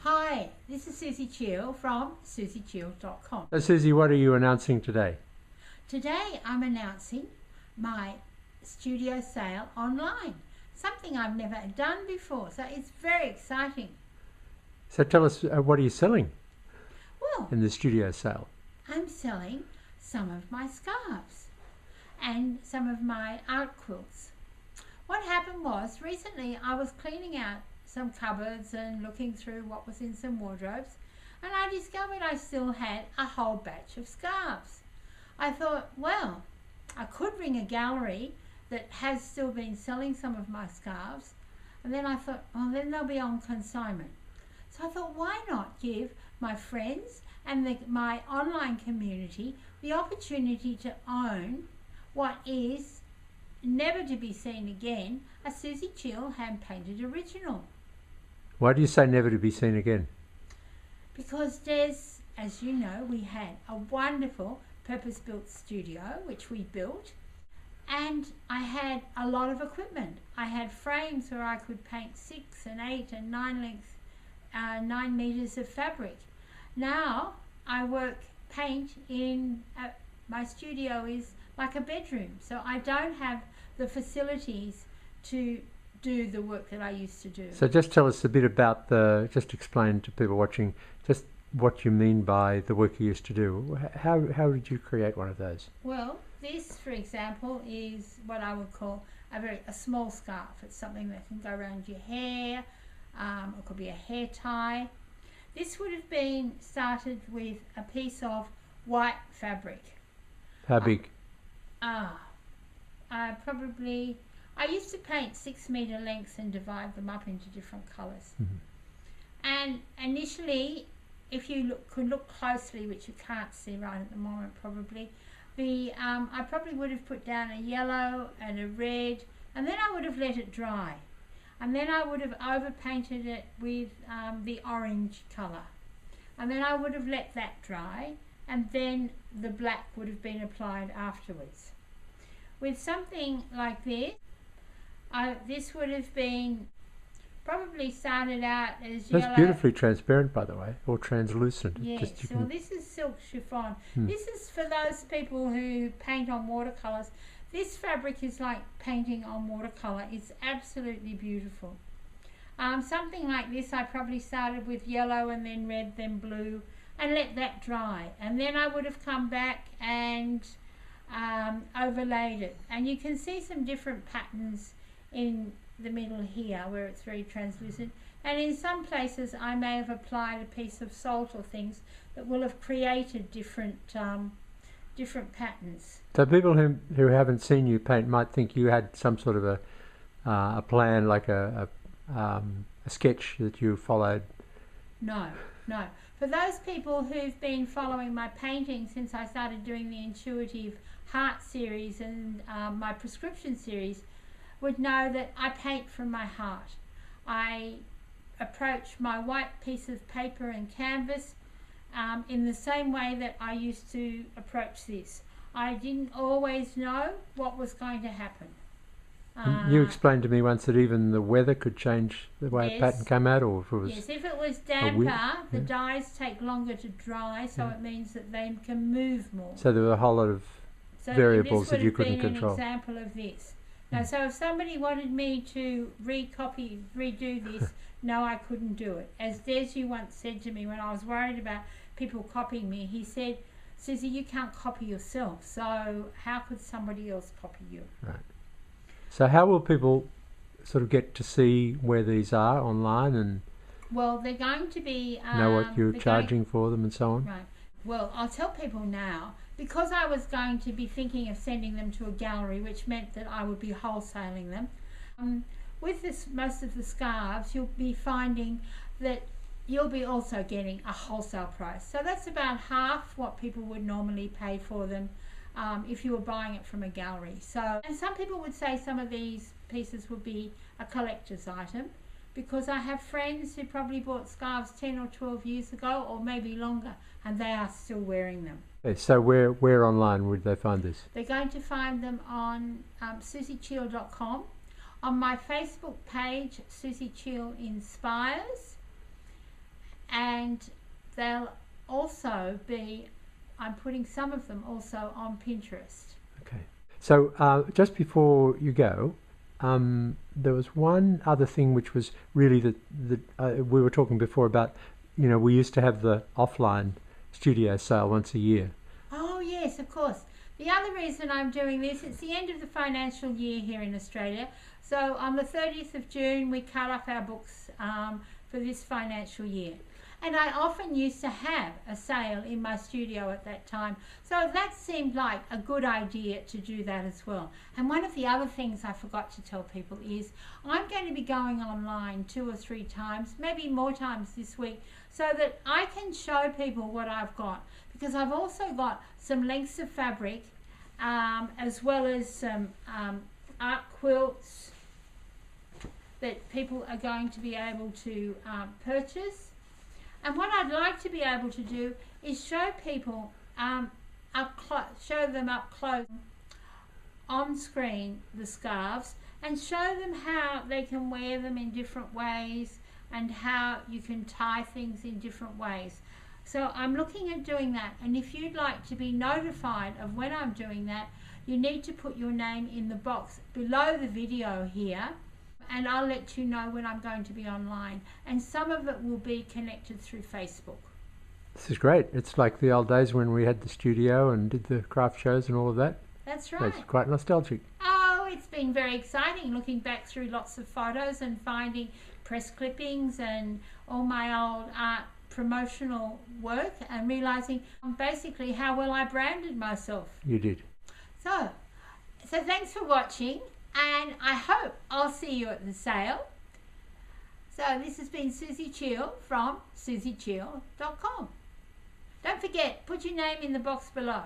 Hi, this is Susie Chill from susiechill.com. So Susie, what are you announcing today? Today I'm announcing my studio sale online, something I've never done before, so it's very exciting. So tell us, what are you selling Well, in the studio sale? I'm selling some of my scarves and some of my art quilts. What happened was, recently I was cleaning out some cupboards and looking through what was in some wardrobes, and I discovered I still had a whole batch of scarves. I thought, well, I could ring a gallery that has still been selling some of my scarves, and then I thought, oh, then they'll be on consignment. So I thought, why not give my friends and my online community the opportunity to own what is never to be seen again, a Susie Chill hand-painted original. Why do you say never to be seen again? Because there's, as you know, we had a wonderful purpose-built studio, which we built, and I had a lot of equipment. I had frames where I could paint 6 and 8 and 9 meters of fabric. Now I paint in, my studio is like a bedroom, so I don't have the facilities to do the work that I used to do. So just tell us a bit about just explain to people watching, just what you mean by the work you used to do. How did you create one of those? Well, this, for example, is what I would call a small scarf. It's something that can go around your hair. It could be a hair tie. This would have been started with a piece of white fabric. How big? I used to paint 6 meter lengths and divide them up into different colours. Mm-hmm. And initially, if you could look closely, which you can't see right at the moment probably, I probably would have put down a yellow and a red, and then I would have let it dry. And then I would have overpainted it with the orange colour. And then I would have let that dry, and then the black would have been applied afterwards. With something like this would have been probably started out as yellow. That's beautifully transparent, by the way, or translucent. Yes, well, this is silk chiffon. This is for those people who paint on watercolours. This fabric is like painting on watercolour. It's absolutely beautiful. Something like this, I probably started with yellow and then red, then blue, and let that dry. And then I would have come back and overlaid it. And you can see some different patterns in the middle here where it's very translucent, and in some places I may have applied a piece of salt or things that will have created different patterns. So people who haven't seen you paint might think you had some sort of a plan, like a sketch that you followed. No. For those people who've been following my painting since I started doing the Intuitive Heart series and my prescription series, would know that I paint from my heart. I approach my white piece of paper and canvas in the same way that I used to approach this. I didn't always know what was going to happen. You explained to me once that even the weather could change the way a pattern came out, or if it was... Yes, if it was damper, the dyes take longer to dry, so it means that they can move more. So there were a whole lot of variables that you couldn't control. This would have been an example of this. Now, so if somebody wanted me to redo this, no, I couldn't do it. As Desi once said to me when I was worried about people copying me, he said, Susie, you can't copy yourself, so how could somebody else copy you? Right. So how will people sort of get to see where these are online and... Well, they're going to be... know what you're charging for them and so on? Right. Well, I'll tell people now, because I was going to be thinking of sending them to a gallery, which meant that I would be wholesaling them. With most of the scarves, you'll be finding that you'll be also getting a wholesale price. So that's about half what people would normally pay for them if you were buying it from a gallery. And some people would say some of these pieces would be a collector's item, because I have friends who probably bought scarves 10 or 12 years ago, or maybe longer, and they are still wearing them. Okay, so where online would they find this? They're going to find them on susiechill.com, on my Facebook page, Susie Chill Inspires, and they'll also be, I'm putting some of them also on Pinterest. Okay. So just before you go, there was one other thing which was really that we were talking before about, we used to have the offline studio sale once a year. Oh yes, of course. The other reason I'm doing this, it's the end of the financial year here in Australia. So on the 30th of June, we cut off our books for this financial year. And I often used to have a sale in my studio at that time. So that seemed like a good idea to do that as well. And one of the other things I forgot to tell people is I'm going to be going online 2 or 3 times, maybe more times this week, so that I can show people what I've got. Because I've also got some lengths of fabric, as well as some art quilts that people are going to be able to purchase. And what I'd like to be able to do is show people show them up close on screen the scarves, and show them how they can wear them in different ways and how you can tie things in different ways. So I'm looking at doing that, and if you'd like to be notified of when I'm doing that, you need to put your name in the box below the video here, and I'll let you know when I'm going to be online. And some of it will be connected through Facebook. This is great. It's like the old days when we had the studio and did the craft shows and all of that. That's right. It's quite nostalgic. Oh, it's been very exciting looking back through lots of photos and finding press clippings and all my old art promotional work, and realising basically how well I branded myself. You did. So thanks for watching, and I hope I'll see you at the sale. So this has been Susie Chill from susiechill.com. Don't forget, put your name in the box below.